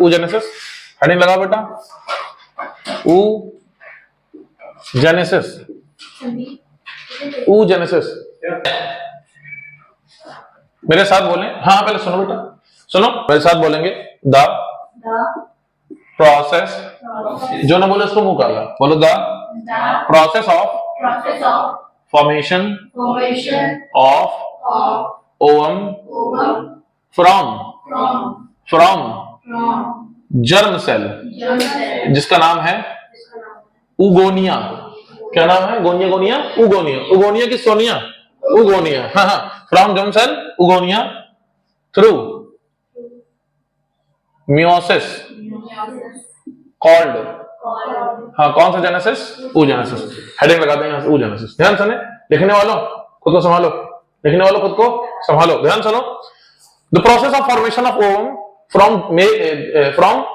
oogenesis, heading लगा बेटा, oogenesis, oogenesis। मेरे साथ बोलें, हाँ पहले सुनो बेटा, सुनो मेरे साथ बोलेंगे, द प्रोसेस, जो ना बोले उसको मुंह काला, बोलो the process of formation of ovum from germ cell, जिसका नाम है उगोनिया। क्या नाम है? गोनिया उगोनिया की सोनिया, उगोनिया, हाँ हाँ, from germ cell उगोनिया through meiosis called, हाँ कौन सा जेनेसिस? oogenesis। हेडिंग लगा देंगे oogenesis। ध्यान सुने, लिखने वालों खुद को संभालो, लिखने वालों खुद को संभालो, ध्यान सुनो। The process of formation of ovum from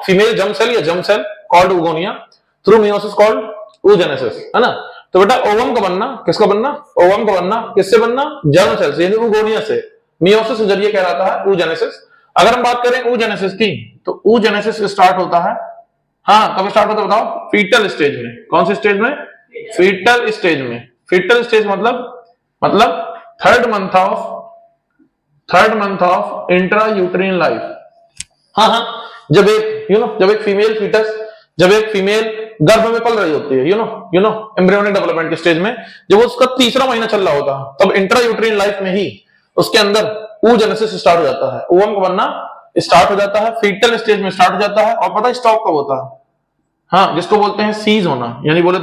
female germ cell या germ cell called oogonia through meiosis called oogenesis, है ना। तो बेटा ओवम का बनना, किसका बनना? ओवम का बनना किससे बनना? जर्म सेल से, यानी उगोनिया से। मियोसिस के जरिए कहलाता है oogenesis। अगर हम बात करें oogenesis की, तो oogenesis स्टार्ट होता है, हाँ कब स्टार्ट होता है बताओ? फीटल स्टेज में। कौन से स्टेज में? फीटल स्टेज में। फीटल स्टेज मतलब third month of intra uterine life. हाँ हाँ, जब एक फीमेल फीटस, जब एक फीमेल गर्भ में पल रही होती है, एम्ब्रियोनिक डेवलपमेंट के स्टेज में, जब उसका तीसरा महीना चल रहा होता है, तब इंट्रा यूट्रीन लाइफ में ही उसके अंदर oogenesis स्टार्ट हो जाता है, ओवम का बनना स्टार्ट हो जाता है, फीटल स्टेज में स्टार्ट हो जाता है। और पता है स्टॉप कब होता है? हाँ, जिसको बोलते हैं सीज होना, यानी बोले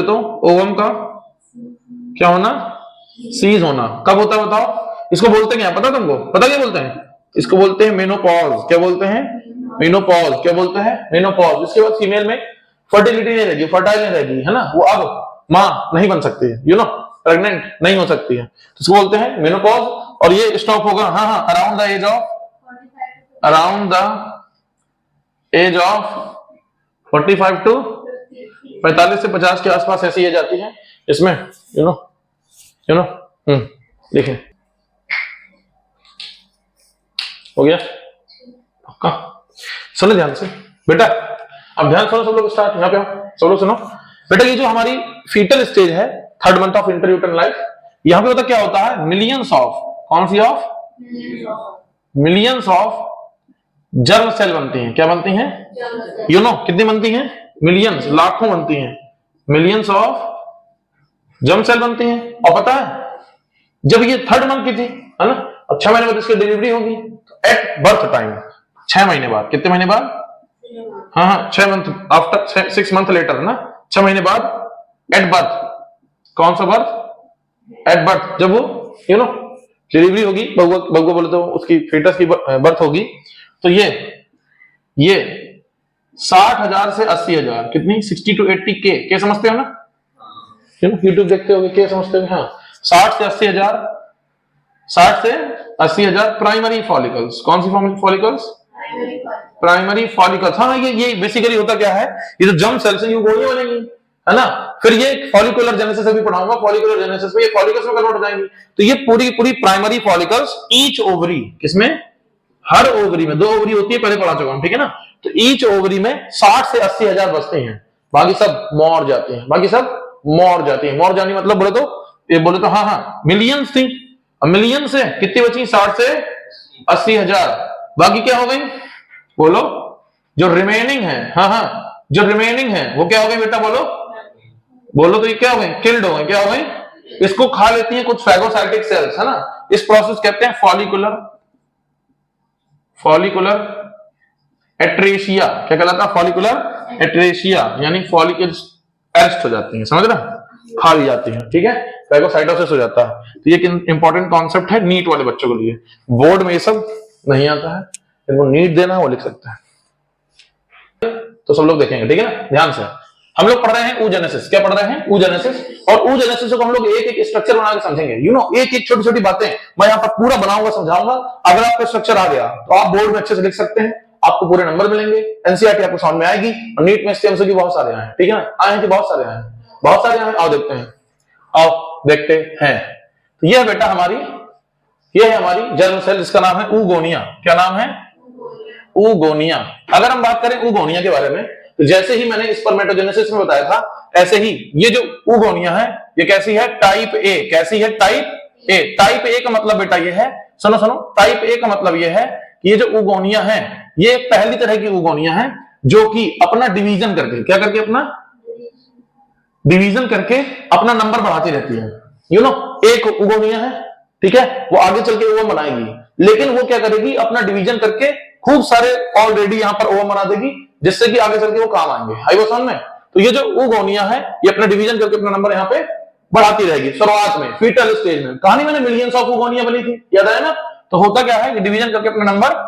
तो ओवम का क्या होना? सीज होना। कब होता है बताओ? इसको बोलते क्या, पता तुमको? पता क्या बोलते हैं? इसको बोलते हैं मेनोपॉज। क्या बोलते हैं? मेनोपॉज। क्या बोलते हैं? मेनोपॉज। इसके बाद फीमेल में फर्टिलिटी नहीं रहेगी, फर्टाइल नहीं रहेगी, है ना, वो अब मां नहीं बन सकती है, प्रेग्नेंट नहीं हो सकती है, तो इसको बोलते हैं मेनोपॉज। और ये स्टॉप होगा हाँ around the age of 45 to 45 से 50 के आसपास ऐसी एज आती है इसमें, देखें हो गया पक्का। सुनो ध्यान से बेटा, अब ध्यान सुनो सब लोग, स्टार्ट यहाँ पे हो सब लोग सुनो बेटा। ये जो हमारी फीटल स्टेज है, third month of intrauterine life, यहाँ पे क्या होता है? मिलियंस ऑफ, कौन सी ऑफ? मिलियंस ऑफ जर्म सेल बनती हैं। क्या बनती हैं? कितनी बनती हैं? मिलियंस, लाखों बनती हैं, मिलियंस ऑफ जर्म सेल बनती हैं। और पता है जब ये थर्ड मंथ की थी, है ना, और 6 महीने बाद इसकी डिलीवरी होगी, एट बर्थ टाइम 6 महीने बाद, कितने महीने बाद? हाँ 6 मंथ आफ्टर, 6 मंथ लेटर ना, 6 महीने बाद एट बर्थ। कौन सा बर्थ? At birth. जब वो डिलीवरी होगी, बउआ बोले तो उसकी फीटस की बर्थ होगी, तो ये 60,000 से 80,000, कितनी? 60 to 80 के समझते हो ना, यूट्यूब देखते हो के समझते हो? हाँ 60 से 80,000 प्राइमरी फॉलिकल्स। कौन सी फॉलिकल्स? Primary follicles. हाँ ये बेसिकली होता क्या है, ये जो जर्म सेल्स हैं, गोलियां बनेंगी, है ना, फिर ये फॉलिकुलर जेनेसिस अभी पढ़ाऊंगा, फॉलिकुलर जेनेसिस में ये फॉलिकल्स में कन्वर्ट हो जाएंगी। तो ये पूरी प्राइमरी फॉलिकल्स, ईच ओवरी, किसमें? हर ओवरी में 2 ओवरी होती है, पहले पढ़ा चुका हूं, ठीक है ना। तो ईच ओवरी में 60 से 80,000 बचते हैं, बाकी सब मर जाते हैं, मर जानी मतलब बोले तो हाँ मिलियंस थी, मिलियन से कितनी बची? 60 से 80,000, बाकी क्या हो गई? बोलो जो रिमेनिंग है, जो रिमेनिंग है वो क्या हो गई बेटा? बोलो तो ये क्या हो गई? किल्ड हो गई। क्या हो गई? इसको खा लेती हैं कुछ फैगोसाइटिक सेल्स, है ना। इस प्रोसेस कहते हैं फॉलिकुलर एट्रेशिया। क्या कहलाता है? फॉलिकुलर एट्रेशिया, यानी फॉलिकल्स अरेस्ट हो जाती हैं, समझ रहे? खा ली जाती हैं, ठीक है, फैगोसाइटोसिस हो जाता है। तो ये इंपॉर्टेंट कॉन्सेप्ट है नीट वाले बच्चों के लिए, बोर्ड में ये सब नहीं आता है, इनको नीट देना है वो लिख सकता है। तो सब लोग देखेंगे, ठीक है ना, ध्यान से। हम लोग पढ़ रहे हैं oogenesis। क्या पढ़ रहे हैं? oogenesis। और oogenesis को हम लोग एक स्ट्रक्चर बना के समझेंगे, एक छोटी बातें मैं यहाँ पर पूरा बनाऊंगा, समझाऊंगा। अगर आपका स्ट्रक्चर आ गया तो आप बोर्ड में अच्छे से लिख सकते हैं, आपको पूरे नंबर मिलेंगे, एनसीईआरटी आपको समझ में आएगी। और नीट में एमसीक्यू बहुत सारे आए हैं, ठीक है ना, आए हैं कि बहुत सारे आए हैं। आओ देखते हैं। तो यह बेटा हमारी जर्म सेल, जिसका नाम है oogonia। क्या नाम है? ऊगोनिया। अगर हम बात करें ऊगोनिया के बारे में, तो जैसे ही मैंने स्पर्मेटोजेनेसिस में बताया था, ऐसे ही ये जो ऊगोनिया है ये कैसी है, टाइप ए। कैसी है, टाइप ए। टाइप ए का मतलब बेटा ये है, सुनो सुनो, टाइप ए का मतलब ये है कि ये जो ऊगोनिया है ये पहली तरह की ऊगोनिया है जो कि अपना डिवीजन करके, क्या करके, अपना डिवीजन करके अपना नंबर बढ़ाती रहती है। यू नो, एक ऊगोनिया है, ठीक है, वो आगे चल के ओवम बनाएगी, लेकिन वो क्या करेगी, अपना डिवीजन करके खूब सारे ऑलरेडी यहां पर ओवम बना देगी, जिससे कि आगे चल के वो काम आएंगे। आई वो समझ में? तो ये जो ऊगोनिया है ये अपना डिवीजन करके अपना नंबर यहां पे बढ़ाती रहेगी शुरुआत में, फीटल स्टेज में। कहानी मैंने मिलियंस ऑफ ऊगोनिया बनी थी, याद है ना? तो होता क्या है कि डिवीजन करके अपना नंबर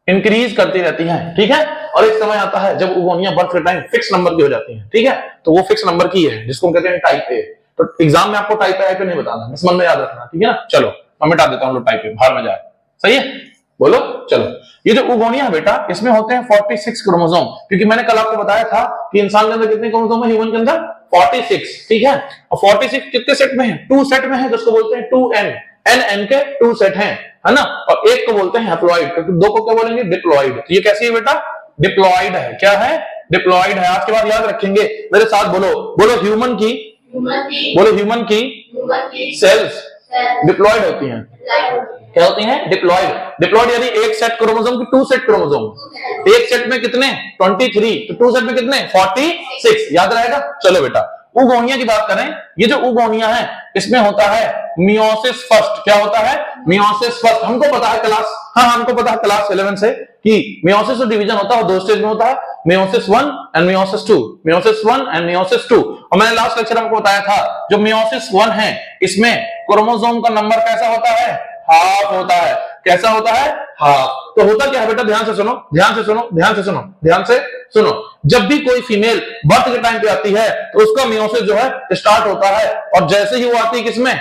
इंक्रीज करती रहती है, ठीक है। और एक समय आता है जब ऊगोनिया बर्थ के टाइम फिक्स नंबर की हो जाती है, ठीक है, तो वो फिक्स नंबर की है जिसको हम कहते हैं टाइप ए। तो एग्जाम में आपको टाइप ए नहीं बताना, बस मन में याद रखना, ठीक है ना। चलो मैं मिटा देता हूं टाइप ए, बाहर में जाए, सही है, बोलो। चलो, ये जो ऊगोनिया है बेटा, इसमें होते हैं 46 क्रोमोसोम, क्योंकि मैंने कल आपको बताया था कि इंसान के अंदर कितने क्रोमोसोम है, ह्यूमन के अंदर 46, ठीक है। और 46 कितने सेट में है, 2 सेट में है, जिसको बोलते हैं 2n, n के 2 सेट हैं, है ना। और एक को बोलते हैं हैप्लॉइड, तो दो को क्या बोलेंगे, डिप्लॉइड। तो ये कैसी है बेटा, डिप्लॉइड है। क्या है, डिप्लॉइड है। आज के बाद याद रखेंगे, मेरे साथ बोलो, बोलो ह्यूमन की, बोलो ह्यूमन की सेल्स डिप्लॉइड होती हैं। क्या होती हैं, डिप्लॉइड। डिप्लॉइड यानी एक सेट क्रोमोसोम की 2 सेट क्रोमोसोम। एक सेट में कितने, 23, तो 2 सेट में कितने, 46, याद रहेगा। चलो बेटा, ऊगोनिया की बात करें, ये जो ऊगोनिया है इसमें होता है मियोसिस फर्स्ट। क्या होता है, मियोसिस फर्स्ट। हमको पता है क्लास, हाँ हमको पता है क्लास 11 से कि मियोसिस जो डिवीजन होता है 2 स्टेज में होता है, meiosis 1 and meiosis 2, meiosis 1 and meiosis 2। और मैंने लास्ट लेक्चर में आपको बताया था, जो मियोसिस 1 है इसमें क्रोमोसोम का नंबर कैसा होता है, हाफ होता है। कैसा होता है, हाफ। तो होता क्या है बेटा, ध्यान से सुनो, ध्यान से सुनो, ध्यान से सुनो, ध्यान से सुनो। जब भी कोई फीमेल बर्थ के टाइम पे आती है तो उसका मियोसिस जो है स्टार्ट होता है, और जैसे ही वो आती है किसमें,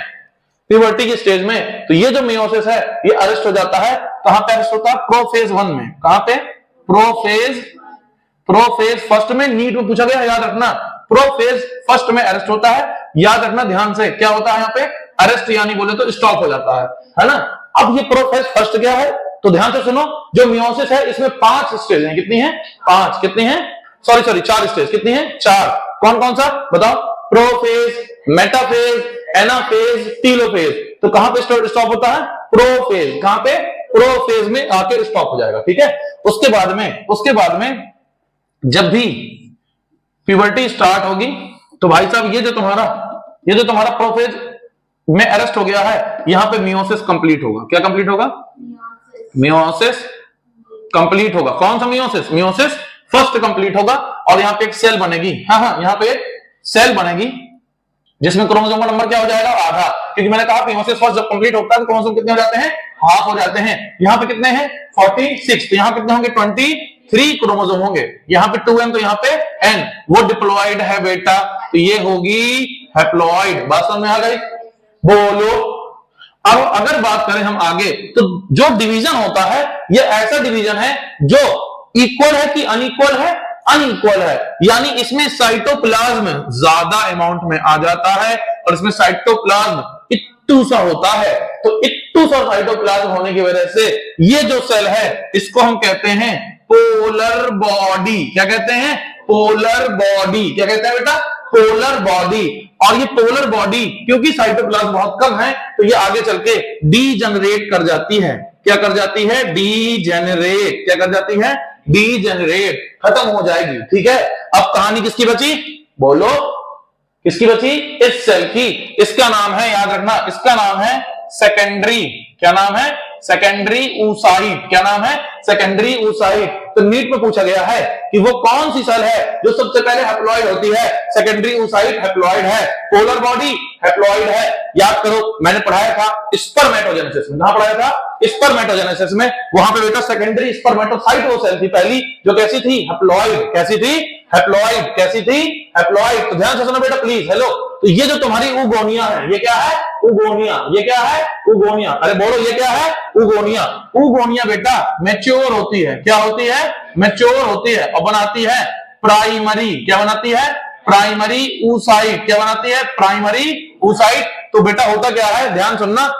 प्यूबर्टी की स्टेज में, तो ये जो मियोसिस है ये अरेस्ट हो जाता है। कहां पे अरेस्ट होता है, प्रोफेज 1 में। कहां पे, प्रोफेज फर्स्ट में। नीट में पूछा गया, याद रखना, प्रोफेज फर्स्ट में अरेस्ट होता है, याद रखना ध्यान से। क्या होता है यहाँ पे, अरेस्ट, यानी बोले तो स्टॉप हो जाता है ना। अब ये प्रोफेज फर्स्ट क्या है, तो ध्यान से सुनो, जो मियोसिस है इसमें 5 स्टेज हैं। कितनी है, 5। कितनी है, सॉरी 4 स्टेज। कितनी है, 4। कौन कौन सा बताओ, प्रोफेज, मेटाफेज, एनाफेज, टीलोफेज। तो कहां पे स्टॉप होता है, प्रोफेज। कहां पे, प्रोफेज में आके स्टॉप हो जाएगा, ठीक है। उसके बाद में जब भी प्यूबर्टी स्टार्ट होगी तो भाई साहब ये जो तुम्हारा प्रोफेज में अरेस्ट हो गया है, यहां पे मियोसिस कंप्लीट होगा। क्या कंप्लीट होगा, मियोसिस कंप्लीट होगा। कौन सा मियोसिस, मियोसिस फर्स्ट कंप्लीट होगा। और यहां पे एक सेल बनेगी, हाँ यहां पे एक सेल बनेगी जिसमें क्रोमोसोम का नंबर क्या हो जाएगा, आधा। क्योंकि मैंने कहा मियोसिस फर्स्ट जब कंप्लीट होता है तो क्रोमोसोम कितने हो जाते हैं, हाफ हो जाते हैं। यहां पे कितने हैं, 46, तो यहां कितने होंगे, 23 क्रोमोसोम होंगे। यहां पे 2n, तो यहां पे n। वो डिप्लॉइड है बेटा, तो ये होगी हैप्लॉइड। बात समझ में आ गई, बोलो। अब अगर बात करें हम आगे, तो जो डिवीजन होता है ये ऐसा डिवीजन है जो इक्वल है कि अनइक्वल है, अनइक्वल है। यानी इसमें साइटोप्लाज्म ज्यादा अमाउंट में आ जाता है और इसमें साइटोप्लाज्म इट्टू सा होता है। तो इट्टू सा साइटोप्लाज्म होने की वजह से ये जो सेल है इसको हम कहते हैं पोलर बॉडी। क्या कहते हैं, पोलर बॉडी। क्या कहते हैं बेटा, पोलर बॉडी। और ये पोलर बॉडी क्योंकि साइटोप्लाज्म बहुत कम है तो ये आगे चल के डीजेनरेट कर जाती है। क्या कर जाती है, डीजेनरेट। क्या कर जाती है, डीजेनरेट, खत्म हो जाएगी, ठीक है। अब कहानी किसकी बची, बोलो, किसकी बची, इस सेल की। इसका नाम है, याद रखना, इसका नाम है सेकेंडरी। क्या नाम है, सेकेंडरी oocyte। क्या नाम है, सेकेंडरी oocyte। तो नीट में पूछा गया है कि वो कौन सी सेल है जो सबसे पहले हैप्लॉइड होती है, सेकेंडरी oocyte हैप्लॉइड है, पोलर बॉडी हैप्लॉइड है। याद करो, मैंने पढ़ाया था स्पर्मेटोजेनेसिस में। कहां पढ़ाया था, स्पर्मेटोजेनेसिस में। वहां पे बेटा सेकेंडरी स्पर्मेटोसाइट वो सेल थी पहली, जो कैसी थी, हैप्लॉइड। कैसी थी, हैप्लॉइड। कैसी थी, हैप्लॉइड। तो ध्यान से सुनो बेटा प्लीज, हेलो। तो ये जो तुम्हारी ऊगोनिया है, ये क्या है, ऊगोनिया। ये क्या है, ऊगोनिया। अरे बोलो, ये क्या है, ऊगोनिया। ऊगोनिया बेटा मैच्योर होती है। क्या होती है, मैच्योर होती है और बनाती है प्राइमरी। क्या बनाती है, प्राइमरी oocyte। क्या बनाती है, प्राइमरी oocyte। तो बेटा होता क्या है, ध्यान सुनना,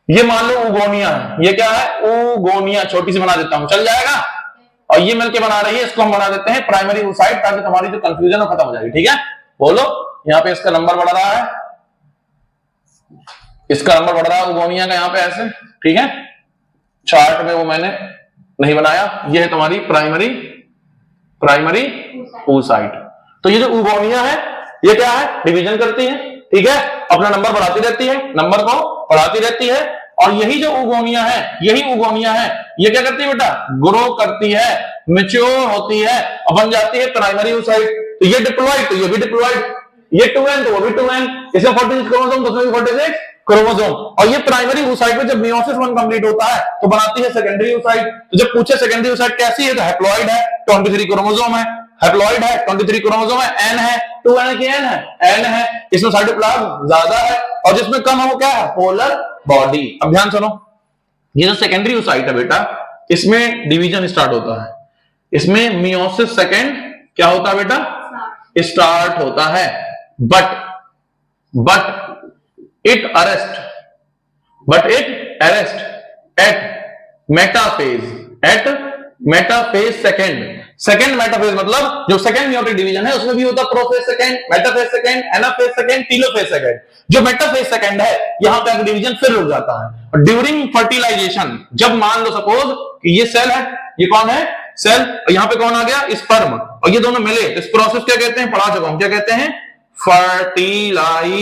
ये मान लो उगोनिया है, ये क्या है उगोनिया, छोटी सी बना देता हूं, चल जाएगा। और ये मिलके बना रही है, इसको हम बना देते हैं प्राइमरी oocyte, ताकि तुम्हारी जो कंफ्यूजन है खत्म हो जाएगी। ठीक है, बोलो यहाँ पे इसका नंबर बढ़ रहा है, इसका नंबर बढ़ रहा है उगोनिया का यहाँ पे ऐसे। ठीक है, चार्ट में वो मैंने नहीं बनाया, ये है तुम्हारी प्राइमरी oocyte। तो ये जो उगोनिया है ये क्या है, डिवीजन करती है। ठीक है, अपना नंबर बढ़ाती रहती है, नंबर को बढ़ाती रहती है। और यही जो उगोनिया है, यही उगोनिया है, ये क्या करती है बेटा, ग्रो करती है, मैच्योर होती है और बन जाती है प्राइमरी oocyte। तो ये डिप्लॉइड, तो ये भी डिप्लॉइड, ये 2n तो वो भी 2n, इसमें 46 क्रोमोसोम तो उसमें भी 46 क्रोमोसोम। और ये प्राइमरी oocyte में जब मियोसिस 1 कंप्लीट होता है तो बनाती है सेकेंडरी oocyte। तो जब पूछे सेकेंडरी oocyte कैसी है, तो हैप्लॉइड है, 23 क्रोमोसोम है, हैप्लॉइड है, 23 क्रोमोसोम है, n है, 2n की n है, n है, इसमें साइटोप्लाज्म ज्यादा है और जिसमें कम है वो क्या है, पोलर बॉडी। अब ध्यान सुनो, ये जो सेकेंडरी oocyte है बेटा, इसमें डिवीजन स्टार्ट होता है, इसमें मियोसिस सेकेंड क्या होता है बेटा, स्टार्ट होता है। But it arrest at metaphase second metaphase, मतलब जो सेकेंड मेयोटिक डिवीजन है उसमें भी होता है prophase second, metaphase second, anaphase second, telophase second. जो मेटाफेज सेकेंड है यहां पे डिवीजन फिर रुक जाता है। ड्यूरिंग फर्टिलाइजेशन, जब मान लो सपोज कि ये सेल है, ये कौन है, सेल, और यहां पे कौन आ गया, स्पर्म, और ये दोनों मिले, इस प्रोसेस क्या कहते हैं, पढ़ा चुका हूं, क्या कहते हैं, फर्टिलाइजेशन।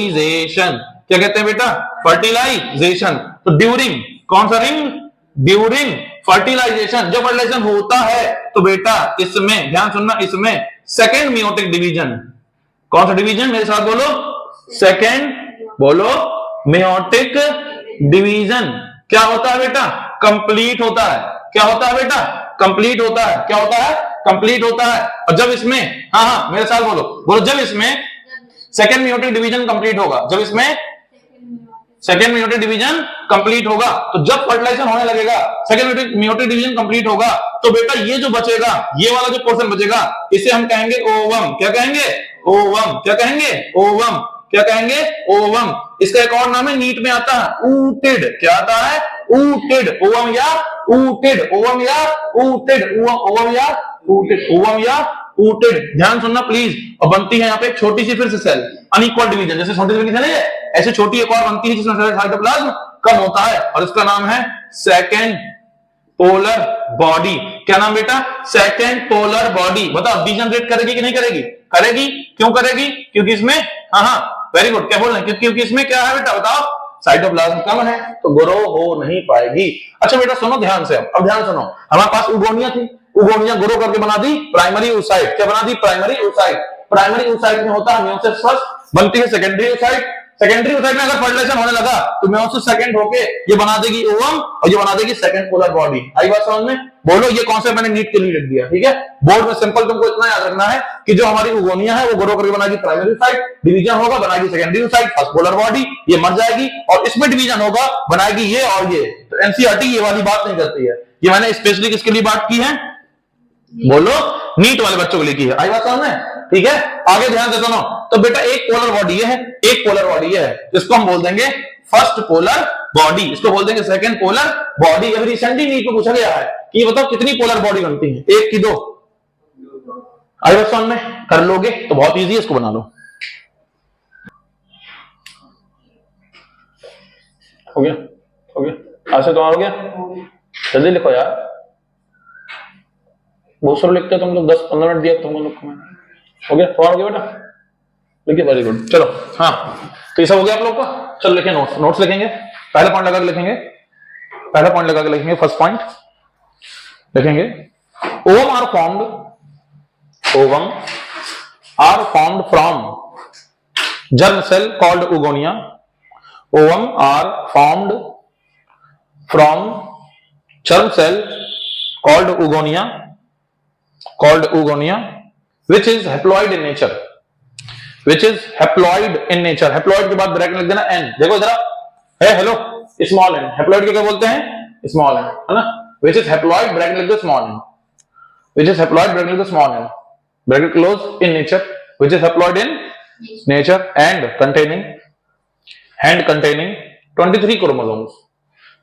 क्या कहते हैं बेटा, फर्टिलाइजेशन। तो ड्यूरिंग, कौन सा रिंग, ड्यूरिंग फर्टिलाइजेशन, जब फर्टिलाइजेशन होता है तो बेटा इसमें ध्यान सुनना, इसमें सेकेंड मियोटिक डिवीजन, कौन सा डिवीजन, मेरे साथ बोलो, सेकेंड, बोलो, मियोटिक डिवीजन क्या होता है बेटा, कंप्लीट होता है। क्या होता है बेटा, कंप्लीट होता है। क्या होता है, कंप्लीट होता है। और जब इसमें, हाँ मेरे साथ बोलो, जब इसमें सेकेंड मियोटिक डिवीजन कंप्लीट होगा, जब इसमें सेकेंड मियोटिक डिवीजन कंप्लीट होगा, तो जब फर्टिलाइजेशन होने लगेगा, सेकेंड मियोटिक डिवीजन कंप्लीट होगा, तो बेटा ये जो बचेगा, ये वाला जो पोर्शन बचेगा, इसे हम कहेंगे ओवम। क्या कहेंगे, ओवम। क्या कहेंगे, ओवम। क्या कहेंगे, ओवम। इसका एक और नाम है, नीट में आता है ऊटेड। क्या आता है, ऊटेड, ओवम या ऊटेड, ओवम या ऊटेड, ओवम या ऊटेड, ओवम या ऊटेड। ध्यान सुनना प्लीज। और बनती है यहाँ पे छोटी सी फिर से सेल, अनइक्वल डिवीजन, जैसे छोटी सी सेल है ऐसे छोटी एक और बनती है जिसमें साइटोप्लाज्म कम होता है, और इसका नाम है सेकेंड पोलर बॉडी। क्या नाम बेटा, सेकेंड पोलर बॉडी। बताओ डिजनरेट करेगी कि नहीं करेगी, करेगी। क्यों करेगी, क्योंकि इसमें, हाँ वेरी गुड, क्या बोल रहे हैं, क्योंकि इसमें क्या है बेटा, बताओ, साइटोप्लाज्म कम है तो ग्रो हो नहीं पाएगी। अच्छा बेटा सुनो ध्यान से, अब ध्यान सुनो, हमारे पास उगोनिया थी, उगोनिया ग्रो करके बना दी प्राइमरी oocyte। क्या बना दी, प्राइमरी oocyte। प्राइमरी oocyte में होता है मियोसिस फर्स्ट, बनती है सेकेंडरी oocyte। सेकेंडरी oocyte में अगर फर्टिलाइजेशन होने लगा तो मियोसिस सेकंड होके ये बना देगी ओवम, और ये बना देगी सेकंड पोलर बॉडी। आई बात समझ में, बोलो, ये कॉन्सेप्ट मैंने नीट के लिए लिख दिया। ठीक है, बोर्ड में सिंपल तुमको इतना याद रखना है कि जो हमारी उगोनिया है वो ग्रो करके बनाएगी प्राइमरी oocyte, डिवीजन होगा बनाएगी secondary oocyte, first polar body, ये मर जाएगी, और इसमें डिवीजन होगा बनाएगी ये और ये। तो एनसीईआरटी ये वाली बात नहीं करती है, ये मैंने स्पेशली किसके लिए बात की है, बोलो, नीट वाले बच्चों के लिए की है। आई बात समझ में, ठीक है। आगे ध्यान से सुनो, तो बेटा एक पोलर बॉडी है, एक पोलर बॉडी है, इसको हम बोल देंगे फर्स्ट पोलर बॉडी, इसको बोल देंगे सेकंड पोलर बॉडी। अभी रिसेंटली नीट में पूछा गया है कि ये बताओ कितनी पोलर बॉडी बनती है, एक की दो। आई बात समझ में, कर लोगे तो बहुत इजी है, इसको बना लो। हो गया, हो गया, आज से तो हो गया, जल्दी लिखो यार, बहुत सारे लिखते तुम लोग, 10-15 मिनट दिया तुम लोग को मैंने। हो गया, हो गया बेटा, लिखिए, वेरी गुड। चलो, हाँ तो ये सब हो गया आप लोग का। चलो लिखें नोट्स, नोट्स लिखेंगे, पहला पॉइंट लगा के लिखेंगे, पहला पॉइंट लगा के लिखेंगे, फर्स्ट पॉइंट लिखेंगे, ovum are formed, ovum are formed from germ cell called oogonia, ovum are formed from germ cell called oogonia, which is haploid in nature, which is haploid in nature। haploid के बाद bracket लिख देना n, देखो जरा, है hello, small n, haploid को क्या बोलते हैं, स्मॉल n, है ना, which is haploid, ब्रैकेट लिख दो small n, which is haploid, bracket लिख दो small n, bracket close, in nature, which is haploid in nature and containing 23 chromosomes,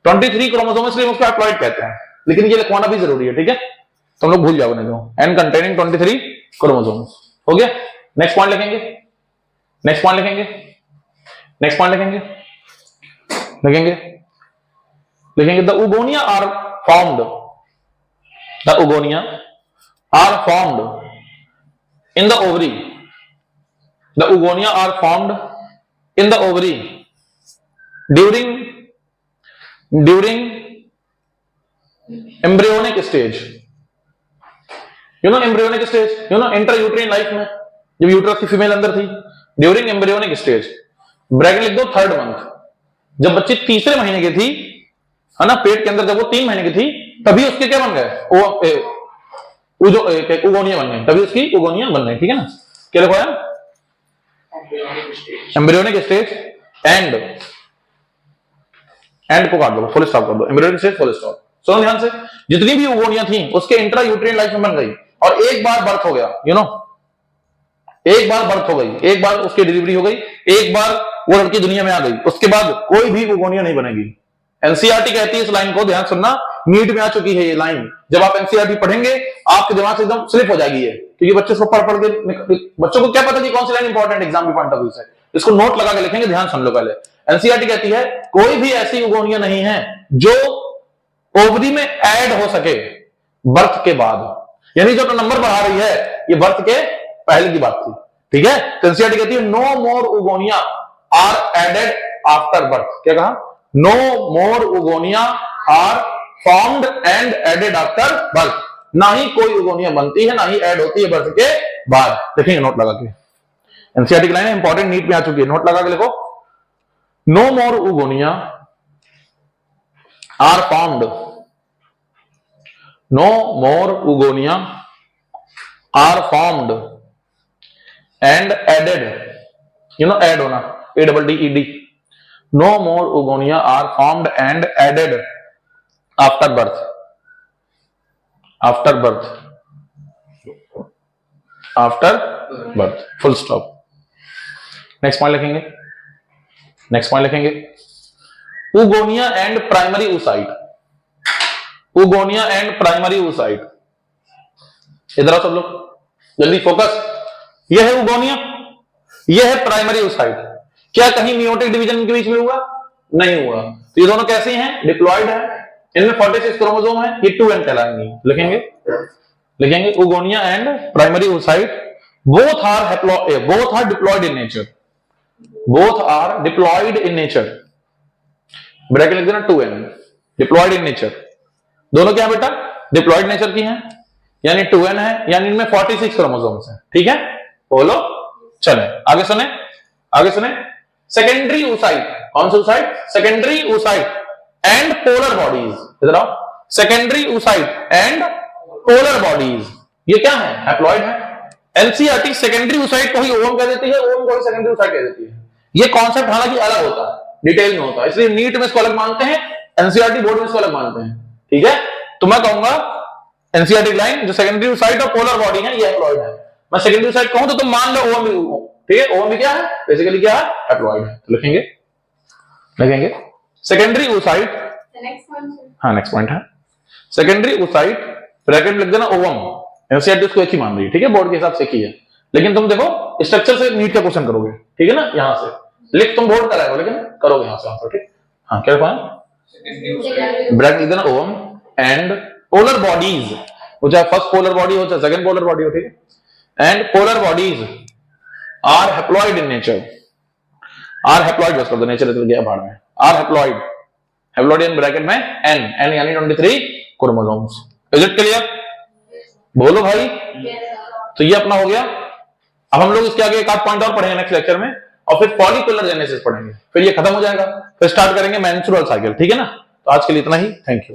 23 chromosome इसलिए उसको हैप्लॉइड कहते हैं, लेकिन ये लिखवाना भी जरूरी है, ठीक है, तुम लोग भूल जाओगे नहीं तो। एन कंटेनिंग 23 क्रोमोसोम्स हो गया। नेक्स्ट पॉइंट लिखेंगे, नेक्स्ट पॉइंट लिखेंगे, नेक्स्ट पॉइंट लिखेंगे, लिखेंगे लिखेंगे the oogonia are formed, the oogonia are formed in the ovary, the oogonia are formed in the ovary during embryonic stage, you know embryonic stage, you know intrauterine life में जब uterus की female अंदर थी, during embryonic stage, bracket लिख दो 3rd month, जब बच्ची 3रे महीने की थी, है ना, पेट के अंदर जब वो 3 महीने की थी, तभी उसके क्या बन गए, oogonia बन गई, तभी उसकी oogonia बन गई, ठीक है ना। क्या लिखा है, एम्ब्रियोनिक स्टेज एंड को काट दो, फुल स्टॉप कर दो, एम्ब्रियोनिक स्टेज फुल स्टॉप। सुनो ध्यान से, जितनी भी oogonia थी उसके इंट्रा यूट्राइन लाइफ में बन गई, और एक बार बर्थ हो गया, यू नो, एक बार बर्थ हो गई, एक बार उसकी डिलीवरी हो गई, एक बार वो लड़की दुनिया में आ गई, उसके बाद कोई भी oogonia नहीं बनेगी। एनसीईआरटी कहती है इस लाइन को, ध्यान सुनना, नीट में आ चुकी है ये लाइन, जब आप एनसीईआरटी पढ़ेंगे आपके दिमाग से एकदम स्लिप हो जाएगी ये, क्योंकि बच्चे को पढ़ के, बच्चों को क्या पता कि कौन सी लाइन इंपॉर्टेंट एग्जाम के पॉइंट ऑफ व्यू से, इसको नोट लगा के लिखेंगे, ध्यान सुन लो पहले। एनसीईआरटी कहती है कोई भी ऐसी oogonia नहीं है जो ओवरी में ऐड हो सके बर्थ के बाद, यानी जो नंबर बढ़ा रही है ये बर्थ के पहले की बात थी, ठीक है। तो एनसीईआरटी कहती है no more oogonia are added after birth, क्या कहा, no more oogonia are formed and added after birth, ना ही कोई oogonia बनती है ना ही ऐड होती है बर्थ के बाद। देखेंगे नोट लगा के, एनसीईआरटी की लाइन है, इंपॉर्टेंट, नीट में आ चुकी है, नोट लगा के लिखो, no more oogonia are formed, no more oogonia are formed and added, you know add होना, ADDED, no more oogonia are formed and added after birth, after birth, after birth, full stop. Next point लिखेंगे, next point लिखेंगे oogonia and primary oocyte, oogonia and primary oocyte, इधर आओ सब लोग, जल्दी focus, यह है oogonia, यह है प्राइमरी oocyte। क्या कहीं मियोटिक डिवीजन के बीच में हुआ, नहीं हुआ, तो ये दोनों कैसे हैं, डिप्लॉयड है, इनमें 46 क्रोमोसोम है, ये 2n कहलाएंगे, लिखेंगे, लिखेंगे oogonia and primary oocyte both are diploid in nature, both are diploid in nature, bracket लिख देना 2n, डिप्लॉयड इन नेचर, दोनों क्या बेटा डिप्लॉयड नेचर की हैं, यानी 2n है, यानी इनमें 46 क्रोमोसोम्स हैं, ठीक है, बोलो, चले आगे सुने, आगे सुने, सेकेंडरी oocyte, कौन सा oocyte, secondary oocyte and polar bodies, इधर आओ, secondary oocyte and polar bodies, ये क्या है, हैप्लॉइड है। एनसीईआरटी सेकेंडरी oocyte को ही ओवम कह देती है, ओवम को ही सेकेंडरी oocyte कह देती है, ये कॉन्सेप्ट हालांकि अलग होता है, डिटेल में होता है, इसलिए नीट में इसको अलग मानते हैं, एनसीईआरटी बोर्ड में इसको अलग मानते हैं, ठीक है। तो मैं कहूंगा एनसीईआरटी लाइन जो सेकेंडरी oocyte और पोलर बॉडी है ये हैप्लॉइड है, मैं सेकेंडरी oocyte कहूं तो तुम मान लो ओवम भी, ठीक है, ओवम भी क्या है, बेसिकली क्या है, हैप्लॉइड है, तो लिखेंगे, लिखेंगे सेकेंडरी oocyte, हाँ नेक्स्ट पॉइंट है सेकेंडरी oocyte, ब्रैकेट लिख देना ओवम, एनसीईआरटी उसको एक ही मान रही है, ठीक है, बोर्ड के हिसाब से एक ही है, लेकिन तुम देखो स्ट्रक्चर से नीट का क्वेश्चन करोगे, ठीक है ना, यहां से लिख तुम बोर्ड कराएगा, लेकिन करोगे यहां से आंसर, ठीक, हाँ क्या पॉइंट, ब्रैकेट लिख देना ओवम एंड पोलर बॉडीज, वो चाहे फर्स्ट पोलर बॉडी हो चाहे सेकंड पोलर बॉडी हो, ठीक है, and polar bodies are haploid in nature, are haploid बस कर दो, नेचर गया बाहर में, are haploid, haploid in bracket में एन यानी 23 क्रोमोसोम्स, इज इट क्लियर, बोलो भाई, तो ये अपना हो गया। अब हम लोग इसके आगे एक आध पॉइंट और पढ़ेंगे नेक्स्ट लेक्चर में, और फिर फॉलिकुलर जेनेसिस पढ़ेंगे, फिर ये खत्म हो जाएगा, फिर स्टार्ट करेंगे मेंस्ट्रुअल साइकिल, ठीक है ना। तो आज के लिए इतना ही, थैंक यू।